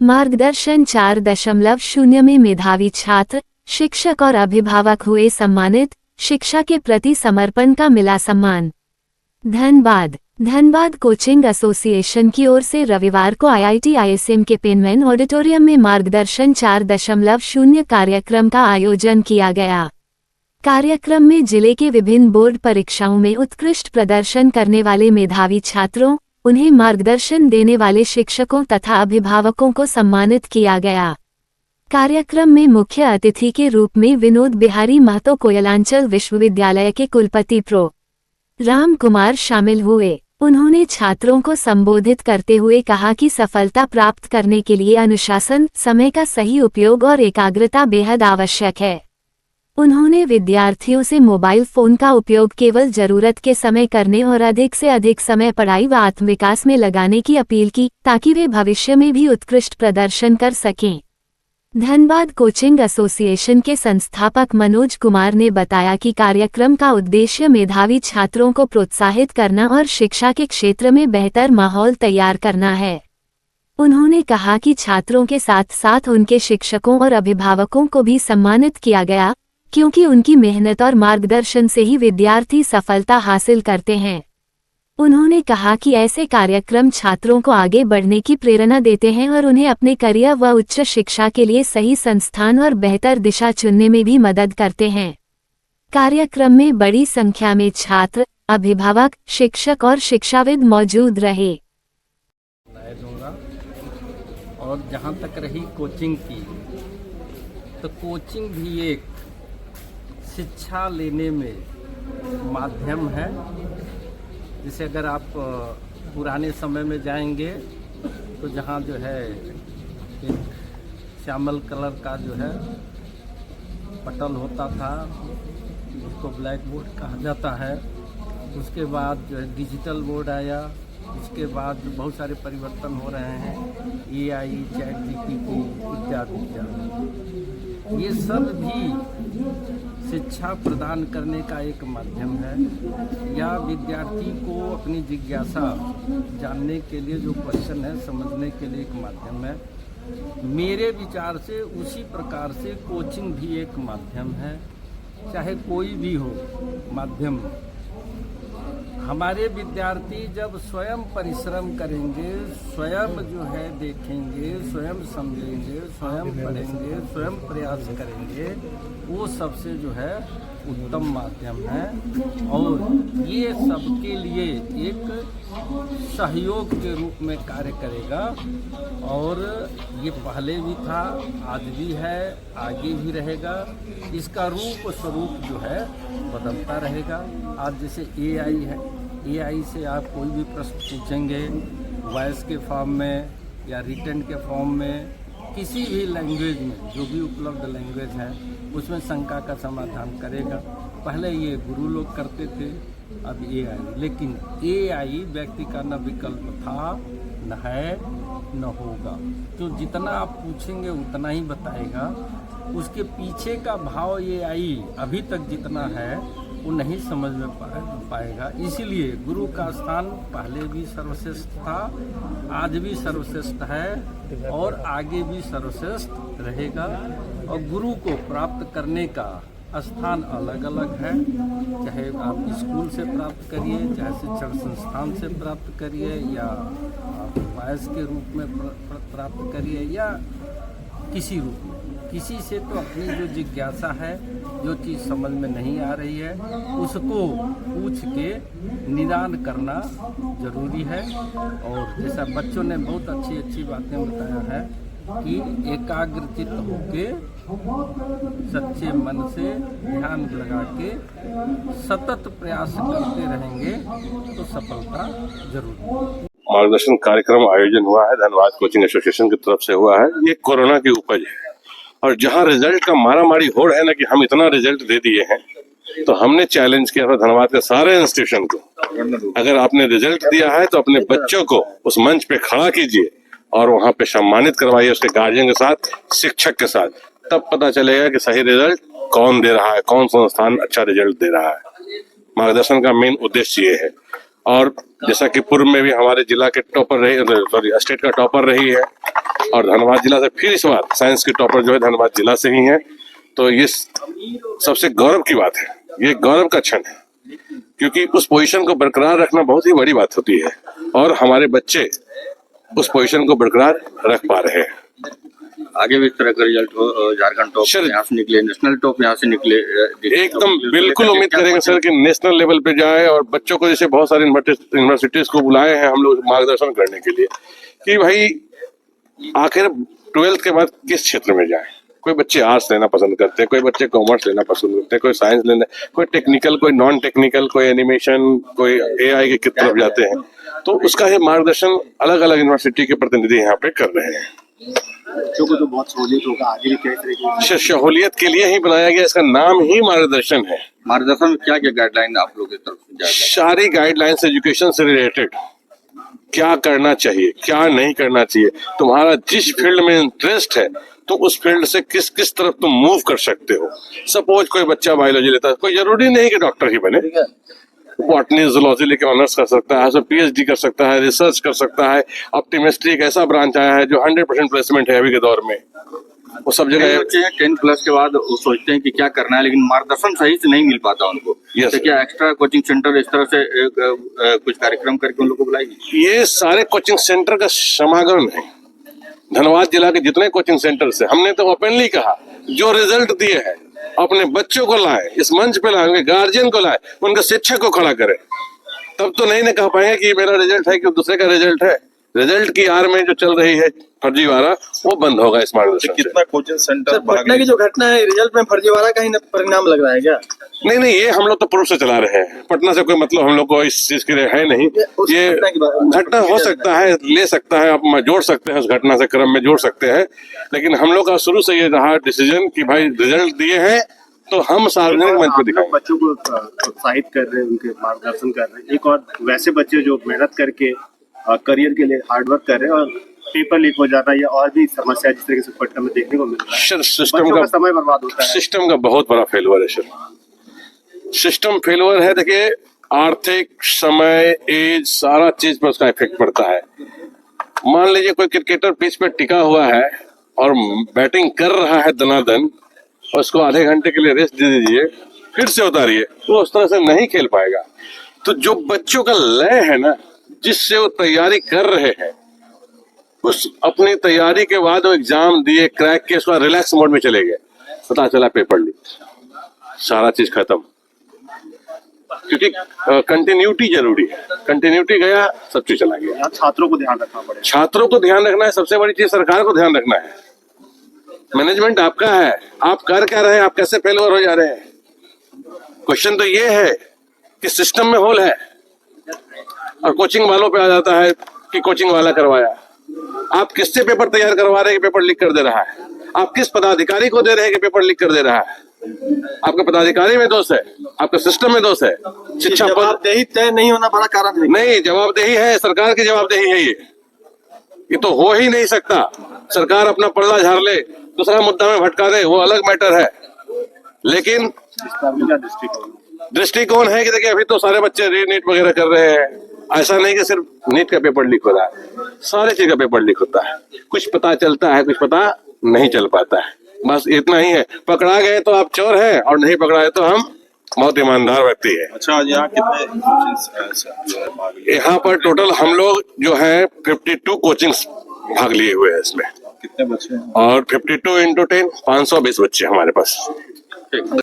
मार्गदर्शन 4.0 में मेधावी छात्र, शिक्षक और अभिभावक हुए सम्मानित। शिक्षा के प्रति समर्पण का मिला सम्मान। धनबाद कोचिंग एसोसिएशन की ओर से रविवार को IIT ISM के पेनवेन ऑडिटोरियम में मार्गदर्शन 4.0 कार्यक्रम का आयोजन किया गया। कार्यक्रम में जिले के विभिन्न बोर्ड परीक्षाओं में उत्कृष्ट प्रदर्शन करने वाले मेधावी छात्रों, उन्हें मार्गदर्शन देने वाले शिक्षकों तथा अभिभावकों को सम्मानित किया गया। कार्यक्रम में मुख्य अतिथि के रूप में विनोद बिहारी महतो कोयलांचल विश्वविद्यालय के कुलपति प्रो राम कुमार शामिल हुए। उन्होंने छात्रों को संबोधित करते हुए कहा कि सफलता प्राप्त करने के लिए अनुशासन, समय का सही उपयोग और एकाग्रता बेहद आवश्यक है। उन्होंने विद्यार्थियों से मोबाइल फोन का उपयोग केवल जरूरत के समय करने और अधिक से अधिक समय पढ़ाई व आत्मविकास में लगाने की अपील की, ताकि वे भविष्य में भी उत्कृष्ट प्रदर्शन कर सकें। धनबाद कोचिंग एसोसिएशन के संस्थापक मनोज कुमार ने बताया कि कार्यक्रम का उद्देश्य मेधावी छात्रों को प्रोत्साहित करना और शिक्षा के क्षेत्र में बेहतर माहौल तैयार करना है। उन्होंने कहा कि छात्रों के साथ साथ उनके शिक्षकों और अभिभावकों को भी सम्मानित किया गया, क्योंकि उनकी मेहनत और मार्गदर्शन से ही विद्यार्थी सफलता हासिल करते हैं। उन्होंने कहा कि ऐसे कार्यक्रम छात्रों को आगे बढ़ने की प्रेरणा देते हैं और उन्हें अपने करियर व उच्च शिक्षा के लिए सही संस्थान और बेहतर दिशा चुनने में भी मदद करते हैं। कार्यक्रम में बड़ी संख्या में छात्र, अभिभावक, शिक्षक और शिक्षाविद मौजूद रहे। और जहाँ तक रही कोचिंग की, तो कोचिंग भी एक शिक्षा लेने में माध्यम है। जैसे अगर आप पुराने समय में जाएंगे तो जहाँ जो है एक श्यामल कलर का जो है पटल होता था, उसको ब्लैक बोर्ड कहा जाता है। उसके बाद जो है डिजिटल बोर्ड आया। उसके बाद बहुत सारे परिवर्तन हो रहे हैं, AI, ChatGPT इत्यादि। ये सब भी शिक्षा प्रदान करने का एक माध्यम है, या विद्यार्थी को अपनी जिज्ञासा जानने के लिए जो क्वेश्चन है समझने के लिए एक माध्यम है। मेरे विचार से उसी प्रकार से कोचिंग भी एक माध्यम है, चाहे कोई भी हो माध्यम। हमारे विद्यार्थी जब स्वयं परिश्रम करेंगे, स्वयं जो है देखेंगे, स्वयं समझेंगे, स्वयं पढ़ेंगे, स्वयं प्रयास करेंगे, वो सबसे जो है उत्तम माध्यम है। और ये सबके लिए एक सहयोग के रूप में कार्य करेगा। और ये पहले भी था, आज भी है, आगे भी रहेगा। इसका रूप स्वरूप जो है बदलता रहेगा। आज जैसे AI है, AI से आप कोई भी प्रश्न पूछेंगे वॉइस के फॉर्म में या रिटन के फॉर्म में, किसी भी लैंग्वेज में, जो भी उपलब्ध लैंग्वेज है उसमें शंका का समाधान करेगा। पहले ये गुरु लोग करते थे, अब AI। लेकिन AI व्यक्ति का न विकल्प था, न है, न होगा। तो जितना आप पूछेंगे उतना ही बताएगा। उसके पीछे का भाव AI अभी तक जितना है वो नहीं समझ में पाएगा। इसीलिए गुरु का स्थान पहले भी सर्वश्रेष्ठ था, आज भी सर्वश्रेष्ठ है और आगे भी सर्वश्रेष्ठ रहेगा। और गुरु को प्राप्त करने का स्थान अलग अलग है, चाहे आप स्कूल से प्राप्त करिए, चाहे शिक्षण संस्थान से प्राप्त करिए, या आप वायस के रूप में प्राप्त करिए, या किसी रूप में। किसी से तो अपनी जो जिज्ञासा है, जो चीज़ समझ में नहीं आ रही है, उसको पूछ के निदान करना जरूरी है। और जैसा बच्चों ने बहुत अच्छी अच्छी बातें बताया है कि एकाग्रचित होके सच्चे मन से ध्यान लगा के सतत प्रयास करते रहेंगे तो सफलता जरूर। मार्गदर्शन कार्यक्रम आयोजन हुआ है, धनबाद कोचिंग एसोसिएशन की तरफ से हुआ है। ये कोरोना की उपज है, और जहां रिजल्ट का मारामारी हो रहा है ना कि हम इतना रिजल्ट दे दिए हैं, तो हमने चैलेंज किया था धनबाद के सारे इंस्टीट्यूशन को, अगर आपने रिजल्ट दिया है तो अपने बच्चों को उस मंच पे खड़ा कीजिए और वहां पे सम्मानित करवाइए, उसके गार्जियन के साथ, शिक्षक के साथ। तब पता चलेगा कि सही रिजल्ट कौन दे रहा है, कौन संस्थान अच्छा रिजल्ट दे रहा है। मार्गदर्शन का मेन उद्देश्य ये है। और जैसा कि पूर्व में भी हमारे जिला के टॉपर रही, सॉरी स्टेट का टॉपर रही है, और धनबाद जिला से फिर इस बार साइंस के टॉपर जो है धनबाद जिला से ही है। तो ये सबसे गौरव की बात है, ये गौरव का क्षण है, क्योंकि उस पोजीशन को बरकरार रखना बहुत ही बड़ी बात होती है और हमारे बच्चे उस पोजीशन को बरकरार रख पा रहे हैं। आगे भी इस तरह का रिजल्ट हो, झारखंड टॉप यहाँ से निकले, नेशनल टॉप यहाँ से निकले, एकदम बिल्कुल उम्मीद करेंगे सर कि नेशनल लेवल पे जाए, और बच्चों को जैसे बहुत सारी यूनिवर्सिटीज को बुलाए हैं हम लोग मार्गदर्शन करने के लिए कि भाई आखिर 12th के बाद किस क्षेत्र में जाए। कोई बच्चे आर्ट्स लेना पसंद करते हैं, कोई बच्चे कॉमर्स लेना पसंद करते हैं, कोई साइंस लेना, कोई टेक्निकल, कोई नॉन टेक्निकल, कोई एनिमेशन, कोई AI की तरफ जाते हैं। तो उसका ये मार्गदर्शन अलग अलग यूनिवर्सिटी के प्रतिनिधि यहाँ पे कर रहे हैं। बच्चों को तो बहुत सहूलियत होगा, आगे भी किस तरीके की सहूलियत के लिए ही बनाया गया, इसका नाम ही मार्गदर्शन है। मार्गदर्शन में क्या क्या गाइडलाइन आप लोगों की तरफ से जाएगा? सारी गाइडलाइंस एजुकेशन से रिलेटेड, क्या करना चाहिए, क्या नहीं करना चाहिए, तुम्हारा जिस फील्ड में इंटरेस्ट है तो उस फील्ड से किस किस तरफ तुम मूव कर सकते हो। सपोज कोई बच्चा बायोलॉजी लेता है, कोई जरूरी नहीं कि डॉक्टर ही बने, बॉटनी जूलॉजी लेके ऑनर्स कर सकता है, PhD कर सकता है, रिसर्च कर सकता है। ऑप्टिमिस्ट्री एक ऐसा ब्रांच आया है जो 100% प्लेसमेंट है अभी के दौर में, वो सब जगह। बच्चे 10 प्लस के बाद वो सोचते हैं कि क्या करना है, लेकिन मार्गदर्शन सही से नहीं मिल पाता उनको। Yes, तो क्या एक्स्ट्रा कोचिंग सेंटर इस तरह से कुछ कार्यक्रम करके उन लोगों को बुलाएगी? ये सारे कोचिंग सेंटर का समागम है। धनबाद जिला के जितने कोचिंग सेंटर से हमने तो ओपनली कहा, जो रिजल्ट दिए हैं अपने बच्चों को लाए, इस मंच पे लाए, उनके गार्जियन को लाए, उनके शिक्षक को खड़ा करें। तब तो नहीं कह पाएंगे कि मेरा रिजल्ट है कि दूसरे का रिजल्ट है। रिजल्ट की आड़ में जो चल रही है फर्जीवाड़ा, वो बंद होगा इस मार्गदर्शन से। कितना कोचिंग सेंटर पटना की जो घटना है, रिजल्ट में फर्जीवाड़ा का ही परिणाम लग रहा है क्या? नहीं, ये हम लोग तो पूर्व से चला रहे हैं। पटना से कोई मतलब हम लोग को इस चीज के लिए है नहीं। ये घटना हो सकता है, ले सकता है, आप जोड़ सकते हैं उस घटना से, क्रम में जोड़ सकते हैं, लेकिन हम लोग का शुरू से ये रहा डिसीजन कि भाई रिजल्ट दिए हैं तो हम सार्वजनिक मंच पे दिखाएं। बच्चों को प्रोत्साहित कर रहे हैं, उनके मार्गदर्शन कर रहे हैं। एक और वैसे बच्चे जो मेहनत करके करियर के लिए हार्डवर्क कर रहे हैं और पेपर लीक हो जाता है या और भी समस्या जिस तरीके से पटना में देखने को मिल रहा है, सिस्टम का समय बर्बाद होता है। सिस्टम का बहुत बड़ा फेलुअर है सर, सिस्टम फेलुअर है। देखिए, आर्थिक, समय, एज, सारा चीज पर उसका इफेक्ट पड़ता है। मान लीजिए कोई क्रिकेटर पिच पे टिका हुआ है और बैटिंग कर रहा है दनादन, और उसको आधे घंटे के लिए रेस्ट दे दीजिए, फिर से उतारिए, वो उस तरह से नहीं खेल पाएगा। तो जो बच्चों का लय है ना, जिससे वो तैयारी कर रहे हैं, उस अपनी तैयारी के बाद वो एग्जाम दिए, क्रैक के, उसका रिलैक्स मोड में चले गए, पता चला पेपर लीक, सारा चीज खत्म। क्योंकि कंटिन्यूटी जरूरी है, कंटिन्यूटी गया, सब चीज चला गया। छात्रों को ध्यान रखना पड़ेगा, छात्रों को ध्यान रखना है, सबसे बड़ी चीज सरकार को ध्यान रखना है। मैनेजमेंट आपका है, आप कर क्या रहे हैं, आप कैसे फेलुअर हो जा रहे हैं। क्वेश्चन तो ये है कि सिस्टम में होल है, और कोचिंग वालों पे आ जाता है कि कोचिंग वाला करवाया। आप किससे पेपर तैयार करवा रहे हैं कि पेपर लीक कर दे रहा है? आप किस पदाधिकारी को दे रहे हैं कि पेपर लीक कर दे रहा है? आपका पदाधिकारी में दोष है, आपका सिस्टम में दोष है। शिक्षा जवाबदेही तय नहीं होना बड़ा कारण है। नहीं, जवाबदेही है, सरकार की जवाबदेही है। ये तो हो ही नहीं सकता। सरकार अपना पल्ला झाड़ ले, दूसरा मुद्दा में भटका दे, वो अलग मैटर है। लेकिन दृष्टिकोण है कि देखिए अभी तो सारे बच्चे रीनीट वगैरह कर रहे हैं, ऐसा नहीं कि सिर्फ नीट का पेपर लीक हो रहा है, सारे चीज का पेपर लीक होता है। कुछ पता चलता है, कुछ पता नहीं चल पाता है, बस इतना ही है। पकड़ा गए तो आप चोर हैं, और नहीं पकड़ा गए तो हम बहुत ईमानदार व्यक्ति है। अच्छा, यहाँ कितने यहाँ पर टोटल हम लोग जो है 52 कोचिंग्स भाग लिए हुए हैं इसमें, कितने बच्चे हैं? और 52 × 10 520 बच्चे हमारे पास।